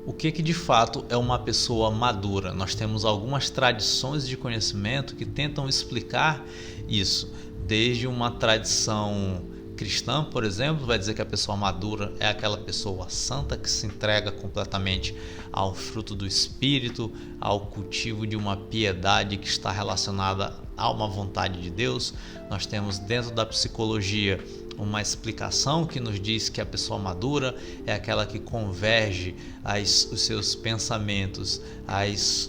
O que de fato é uma pessoa madura? Nós temos algumas tradições de conhecimento que tentam explicar isso. Desde uma tradição cristã, por exemplo, vai dizer que a pessoa madura é aquela pessoa santa que se entrega completamente ao fruto do Espírito, ao cultivo de uma piedade que está relacionada a uma vontade de Deus. Nós temos dentro da psicologia uma explicação que nos diz que a pessoa madura é aquela que converge os seus pensamentos,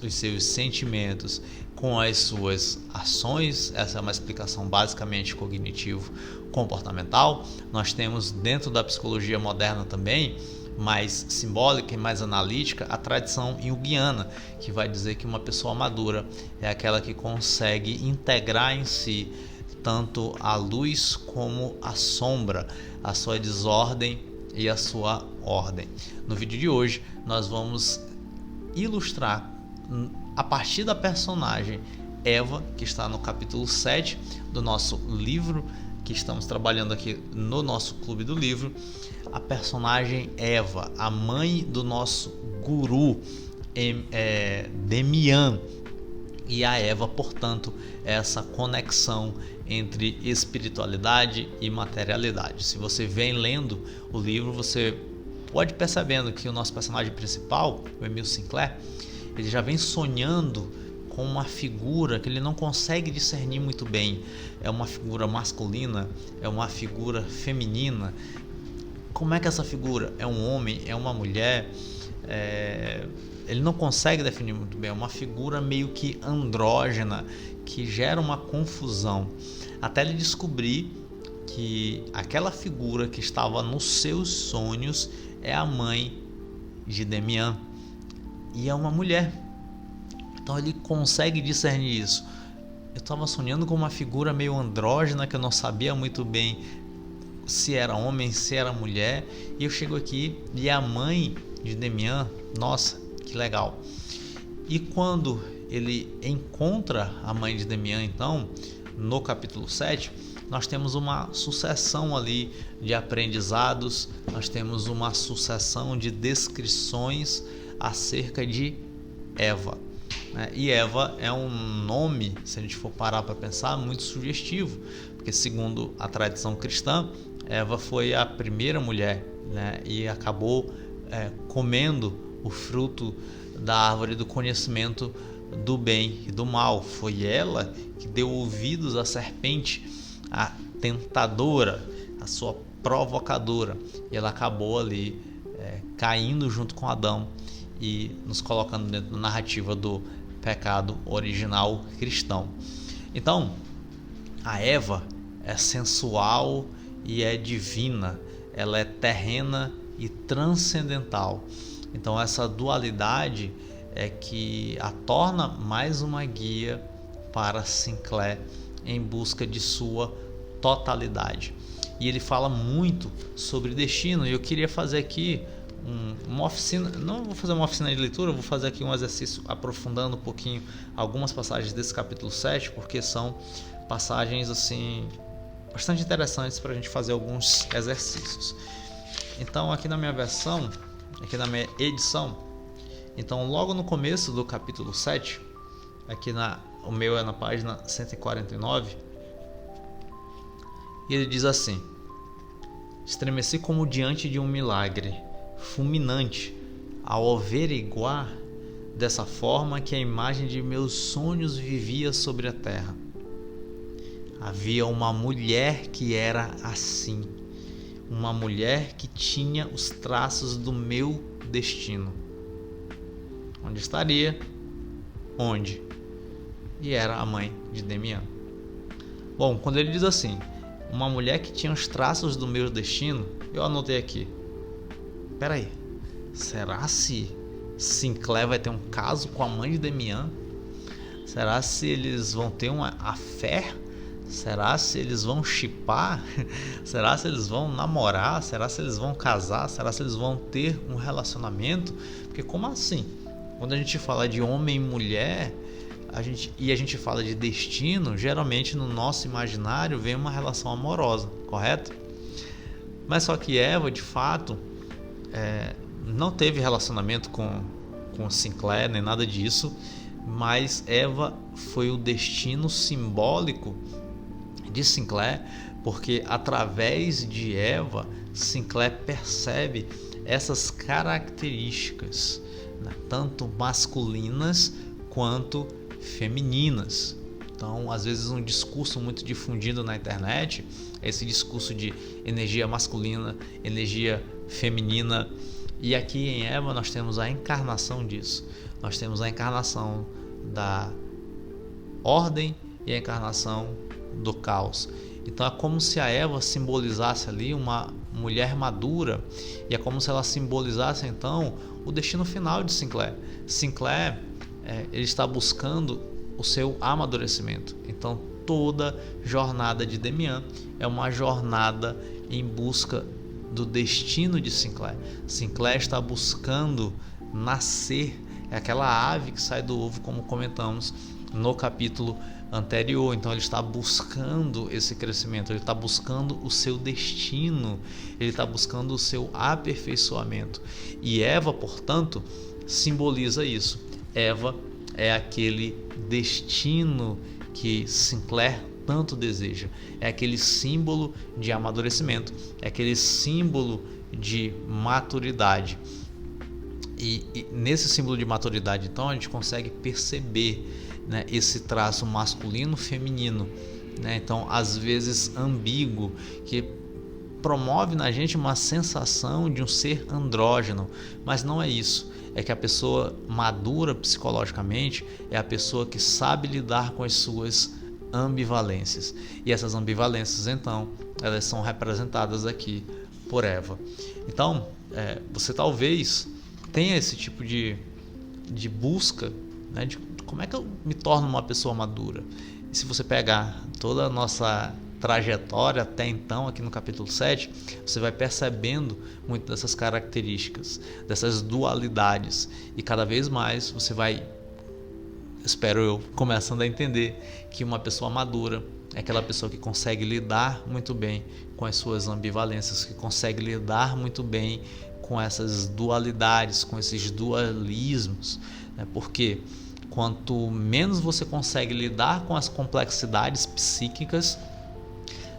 os seus sentimentos com as suas ações. Essa é uma explicação basicamente cognitivo-comportamental. Nós temos dentro da psicologia moderna também, mais simbólica e mais analítica, a tradição junguiana, que vai dizer que uma pessoa madura é aquela que consegue integrar em si tanto a luz como a sombra, a sua desordem e a sua ordem. No vídeo de hoje nós vamos ilustrar a partir da personagem Eva, que está no capítulo 7 do nosso livro, que estamos trabalhando aqui no nosso clube do livro, a personagem Eva, a mãe do nosso guru Demian, e a Eva, portanto, essa conexão entre espiritualidade e materialidade. Se você vem lendo o livro, você pode percebendo que o nosso personagem principal, o Emil Sinclair, ele já vem sonhando com uma figura que ele não consegue discernir muito bem. É uma figura masculina? É uma figura feminina? Como é que essa figura? É um homem? É uma mulher? Ele não consegue definir muito bem. É uma figura meio que andrógena, que gera uma confusão, até ele descobrir que aquela figura que estava nos seus sonhos é a mãe de Demian, e é uma mulher. Então ele consegue discernir isso. Eu estava sonhando com uma figura meio andrógena, que eu não sabia muito bem se era homem, se era mulher, e eu chego aqui e é a mãe de Demian. Nossa, que legal. E quando ele encontra a mãe de Demian, então, no capítulo 7, nós temos uma sucessão ali de aprendizados, nós temos uma sucessão de descrições acerca de Eva. E Eva é um nome, se a gente for parar para pensar, muito sugestivo, porque segundo a tradição cristã, Eva foi a primeira mulher, e acabou comendo o fruto da árvore do conhecimento do bem e do mal. Foi ela que deu ouvidos à serpente, a tentadora, a sua provocadora, e ela acabou ali caindo junto com Adão e nos colocando dentro da narrativa do pecado original cristão. Então, a Eva é sensual e é divina, ela é terrena e transcendental. Então essa dualidade é que a torna mais uma guia para Sinclair em busca de sua totalidade. E ele fala muito sobre destino, e eu queria fazer aqui uma oficina. Não vou fazer uma oficina de leitura, vou fazer aqui um exercício aprofundando um pouquinho algumas passagens desse capítulo 7, porque são passagens assim bastante interessantes para a gente fazer alguns exercícios. Então aqui na minha versão, aqui na minha edição, então logo no começo do capítulo 7, aqui o meu é na página 149, e ele diz assim: estremeci como diante de um milagre fulminante ao averiguar dessa forma que a imagem de meus sonhos vivia sobre a terra. Havia uma mulher que era assim, uma mulher que tinha os traços do meu destino. Onde estaria? Onde? E era a mãe de Demian. Bom, quando ele diz assim, uma mulher que tinha os traços do meu destino, eu anotei aqui. Peraí, será se Sinclair vai ter um caso com a mãe de Demian? Será se eles vão ter uma affair? Será se eles vão shippar? Será se eles vão namorar? Será se eles vão casar? Será se eles vão ter um relacionamento? Porque como assim? Quando a gente fala de homem e mulher, a gente fala de destino, geralmente no nosso imaginário vem uma relação amorosa, correto? Mas só que Eva, de fato, não teve relacionamento com Sinclair nem nada disso, mas Eva foi o destino simbólico de Sinclair, porque através de Eva, Sinclair percebe essas características, né, tanto masculinas quanto femininas. Então, às vezes, um discurso muito difundido na internet é esse discurso de energia masculina, energia feminina. E aqui em Eva nós temos a encarnação disso. Nós temos a encarnação da ordem e a encarnação do caos. Então é como se a Eva simbolizasse ali uma mulher madura, e é como se ela simbolizasse então o destino final de Sinclair. Sinclair ele está buscando o seu amadurecimento. Então toda jornada de Demian é uma jornada em busca do destino de Sinclair. Sinclair está buscando nascer, é aquela ave que sai do ovo, como comentamos no capítulo anterior. Então ele está buscando esse crescimento, ele está buscando o seu destino, ele está buscando o seu aperfeiçoamento. E Eva, portanto, simboliza isso. Eva é aquele destino que Sinclair tanto deseja, é aquele símbolo de amadurecimento, é aquele símbolo de maturidade. E nesse símbolo de maturidade, então, a gente consegue perceber, né, esse traço masculino-feminino, né? Então, às vezes ambíguo, que promove na gente uma sensação de um ser andrógeno, mas não é isso. É que a pessoa madura psicologicamente é a pessoa que sabe lidar com as suas ambivalências. E essas ambivalências, então, elas são representadas aqui por Eva. Então, você talvez tenha esse tipo de busca, né, de como é que eu me torno uma pessoa madura. E se você pegar toda a nossa trajetória até então, aqui no capítulo 7, você vai percebendo muito dessas características, dessas dualidades, e cada vez mais você vai, espero eu, começando a entender que uma pessoa madura é aquela pessoa que consegue lidar muito bem com as suas ambivalências, que consegue lidar muito bem com essas dualidades, com esses dualismos, né? Porque quanto menos você consegue lidar com as complexidades psíquicas,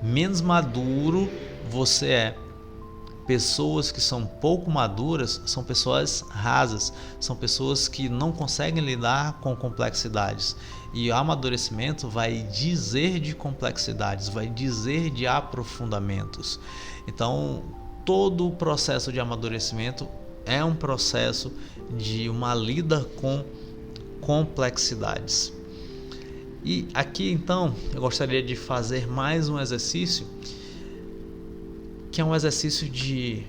menos maduro você é. Pessoas que são pouco maduras são pessoas rasas, são pessoas que não conseguem lidar com complexidades. E o amadurecimento vai dizer de complexidades, vai dizer de aprofundamentos. Então, todo o processo de amadurecimento é um processo de uma lida com complexidades. E aqui, então, eu gostaria de fazer mais um exercício, que é um exercício de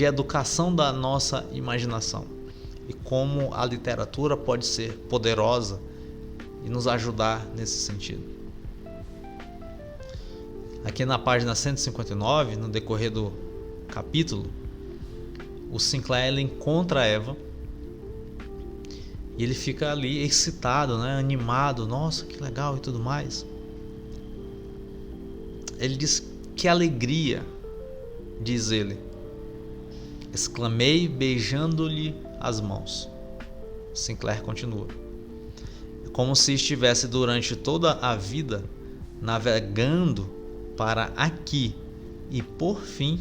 educação da nossa imaginação, e como a literatura pode ser poderosa e nos ajudar nesse sentido. Aqui na página 159, no decorrer do capítulo, o Sinclair ele encontra a Eva e ele fica ali excitado, né? Animado, nossa, que legal e tudo mais. Ele diz: que alegria, diz ele, exclamei beijando-lhe as mãos. Sinclair continua: como se estivesse durante toda a vida navegando para aqui e por fim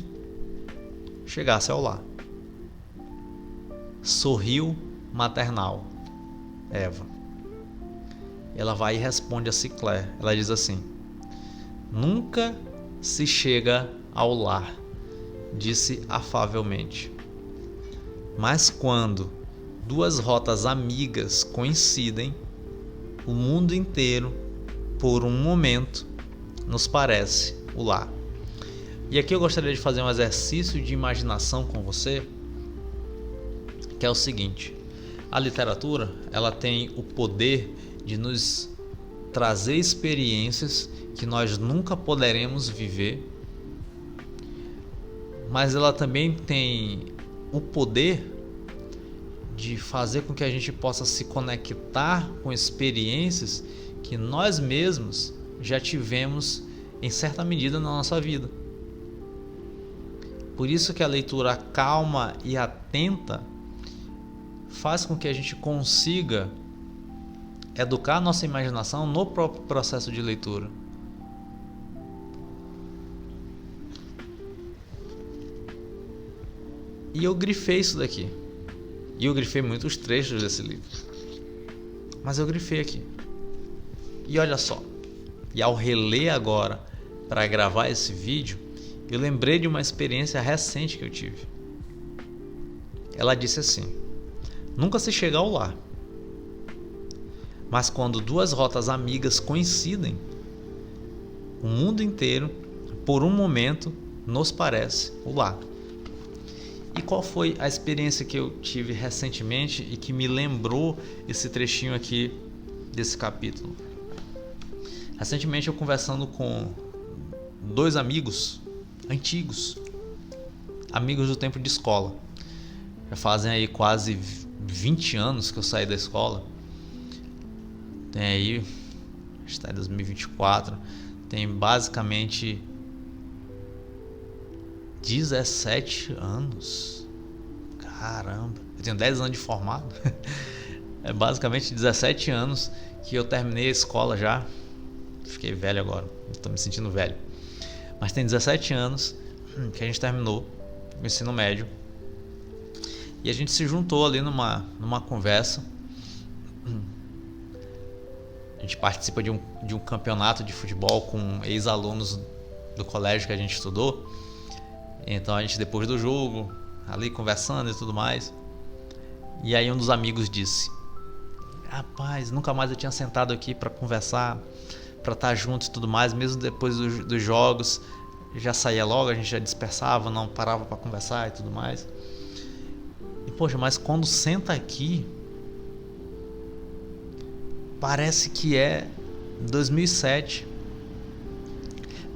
chegasse ao lar. Sorriu maternal Eva. Ela vai e responde a Sinclair. Ela diz assim: nunca se chega ao lar, disse afavelmente. Mas quando duas rotas amigas coincidem, o mundo inteiro, por um momento, nos parece o lar. E aqui eu gostaria de fazer um exercício de imaginação com você, que é o seguinte: a literatura, ela tem o poder de nos trazer experiências que nós nunca poderemos viver, mas ela também tem o poder de fazer com que a gente possa se conectar com experiências que nós mesmos já tivemos em certa medida na nossa vida. Por isso que a leitura calma e atenta faz com que a gente consiga educar a nossa imaginação no próprio processo de leitura. E eu grifei isso daqui. E eu grifei muitos trechos desse livro. Mas eu grifei aqui. E olha só. E ao reler agora para gravar esse vídeo, eu lembrei de uma experiência recente que eu tive. Ela disse assim: nunca se chega ao lar, mas quando duas rotas amigas coincidem, o mundo inteiro, por um momento, nos parece o lar. E qual foi a experiência que eu tive recentemente e que me lembrou esse trechinho aqui desse capítulo? Recentemente eu conversando com dois amigos antigos, amigos do tempo de escola. Já fazem aí quase 20 anos que eu saí da escola. Tem aí, está em 2024, tem basicamente 17 anos. Caramba, eu tenho 10 anos de formado. É basicamente 17 anos que eu terminei a escola já. Fiquei velho agora, estou me sentindo velho. Mas tem 17 anos que a gente terminou o ensino médio. E a gente se juntou ali numa conversa. A gente participa de um campeonato de futebol com ex-alunos do colégio que a gente estudou. Então a gente, depois do jogo, ali conversando e tudo mais, e aí um dos amigos disse: rapaz, nunca mais eu tinha sentado aqui para conversar, para estar junto e tudo mais, mesmo depois dos jogos, já saía logo, a gente já dispersava, não parava para conversar e tudo mais. E poxa, mas quando senta aqui, parece que é 2007,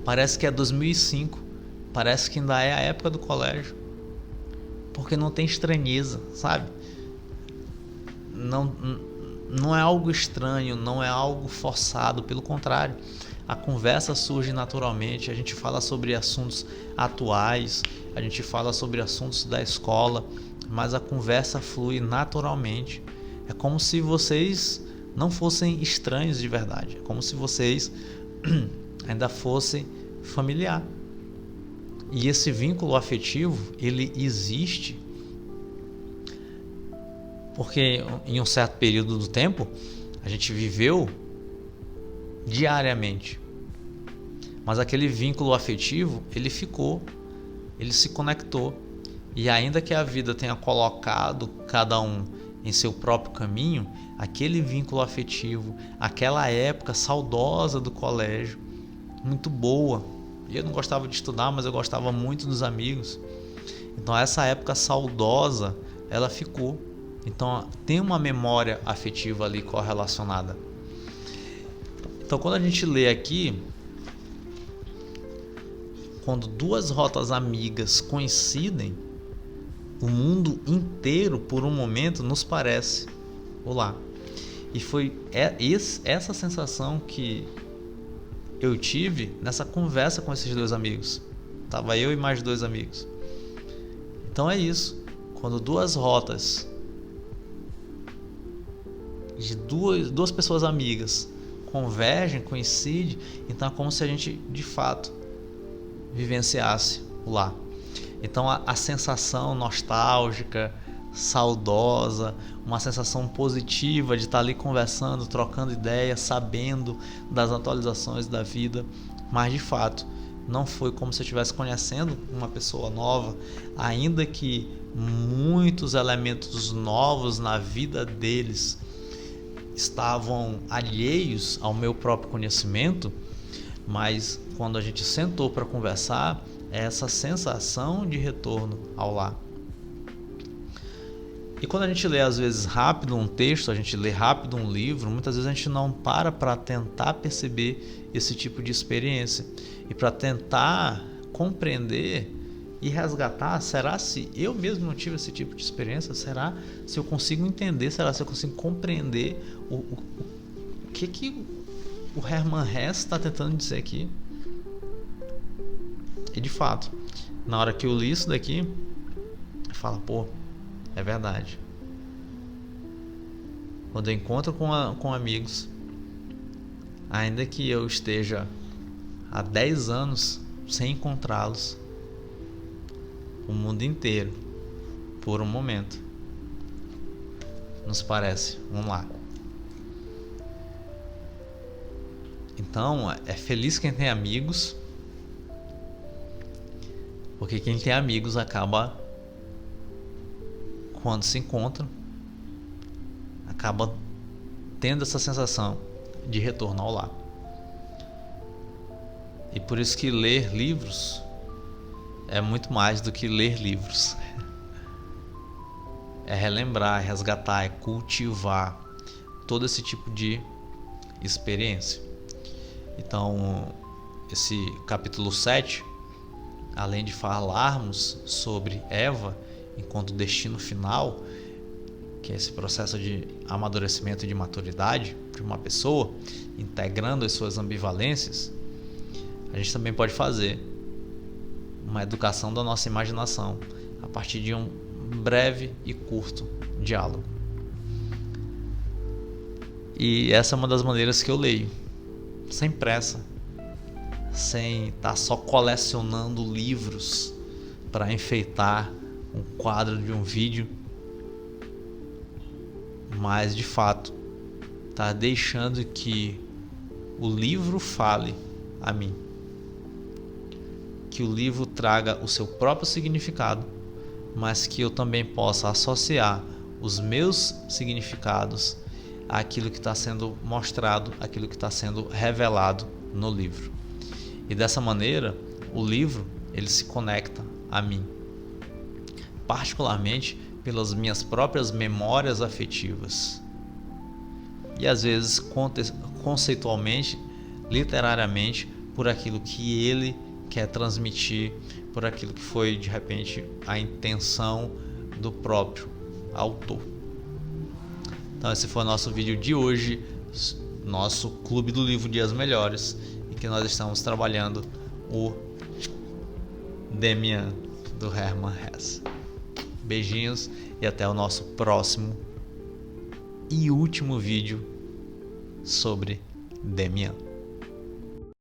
parece que é 2005, parece que ainda é a época do colégio, porque não tem estranheza, sabe? Não é algo estranho, não é algo forçado, pelo contrário, a conversa surge naturalmente, a gente fala sobre assuntos atuais, a gente fala sobre assuntos da escola, mas a conversa flui naturalmente. É como se vocês não fossem estranhos de verdade, é como se vocês ainda fossem familiar. E esse vínculo afetivo, ele existe porque em um certo período do tempo a gente viveu diariamente. Mas aquele vínculo afetivo, ele ficou, ele se conectou. E ainda que a vida tenha colocado cada um em seu próprio caminho, aquele vínculo afetivo, aquela época saudosa do colégio, muito boa. Eu não gostava de estudar, mas eu gostava muito dos amigos. Então essa época saudosa, ela ficou. Então tem uma memória afetiva ali correlacionada. Então quando a gente lê aqui, quando duas rotas amigas coincidem, o mundo inteiro por um momento nos parece o lar. E foi essa sensação que eu tive nessa conversa com esses dois amigos. Tava eu e mais dois amigos. Então é isso. Quando duas rotas de duas pessoas amigas convergem, coincidem, então é como se a gente de fato vivenciasse o lar. Então a sensação nostálgica, saudosa, uma sensação positiva de estar ali conversando, trocando ideias, sabendo das atualizações da vida, mas de fato não foi como se eu estivesse conhecendo uma pessoa nova, ainda que muitos elementos novos na vida deles estavam alheios ao meu próprio conhecimento, mas quando a gente sentou para conversar, é essa sensação de retorno ao lar. E quando a gente lê às vezes rápido um texto, a gente lê rápido um livro, muitas vezes a gente não para tentar perceber esse tipo de experiência e para tentar compreender e resgatar, será se eu mesmo não tive esse tipo de experiência? Será se eu consigo entender? Será se eu consigo compreender o que o Hermann Hesse está tentando dizer aqui? E de fato, Na hora que eu li isso daqui, eu falo, pô, é verdade. Quando eu encontro com amigos, ainda que eu esteja há 10 anos sem encontrá-los, o mundo inteiro, por um momento, nos parece um lar. Então, é feliz quem tem amigos, porque quem tem amigos acaba, quando se encontra, acaba tendo essa sensação de retorno ao lar. E por isso que ler livros é muito mais do que ler livros. É relembrar, é resgatar, é cultivar todo esse tipo de experiência. Então, esse capítulo 7, além de falarmos sobre Eva enquanto destino final, que é esse processo de amadurecimento e de maturidade de uma pessoa, integrando as suas ambivalências, a gente também pode fazer uma educação da nossa imaginação a partir de um breve e curto diálogo. E essa é uma das maneiras que eu leio, sem pressa, sem estar só colecionando livros para enfeitar um quadro de um vídeo, mas de fato tá deixando que o livro fale a mim, que o livro traga o seu próprio significado, mas que eu também possa associar os meus significados àquilo que está sendo mostrado, àquilo que está sendo revelado no livro. E dessa maneira, o livro ele se conecta a mim, particularmente pelas minhas próprias memórias afetivas. E às vezes conceitualmente, literariamente, por aquilo que ele quer transmitir, por aquilo que foi de repente a intenção do próprio autor. Então esse foi o nosso vídeo de hoje, nosso Clube do Livro Dias Melhores, em que nós estamos trabalhando o Demian do Hermann Hesse. Beijinhos e até o nosso próximo e último vídeo sobre Demian.